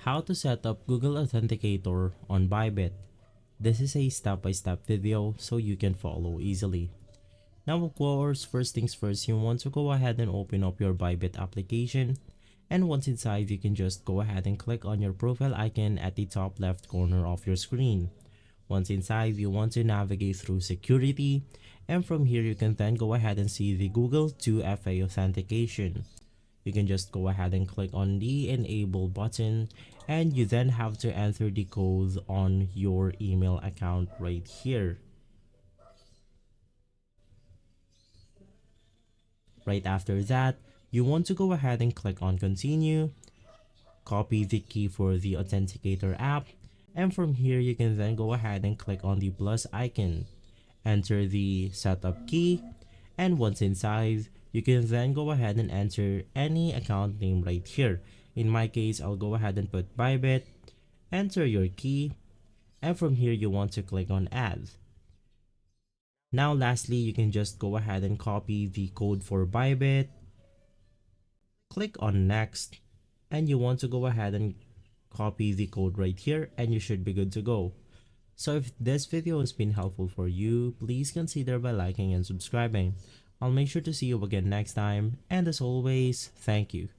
How to set up Google Authenticator on Bybit. This is a step-by-step video so you can follow easily. Now of course, first things first, you want to go ahead and open up your Bybit application, and once inside you can just go ahead and click on your profile icon at the top left corner of your screen. Once inside, you want to navigate through security, and from here you can then go ahead and see the Google 2FA authentication. You can just go ahead and click on the enable button, and you then have to enter the code on your email account right here. Right after that, you want to go ahead and click on continue, copy the key for the Authenticator app, and from here you can then go ahead and click on the plus icon, enter the setup key, and once inside, you can then go ahead and enter any account name right here. In my case, I'll go ahead and put Bybit, enter your key, and from here you want to click on add. Now lastly, you can just go ahead and copy the code for Bybit, click on next, and you want to go ahead and copy the code right here, and you should be good to go. So if this video has been helpful for you, please consider by liking and subscribing. I'll make sure to see you again next time, and as always, thank you.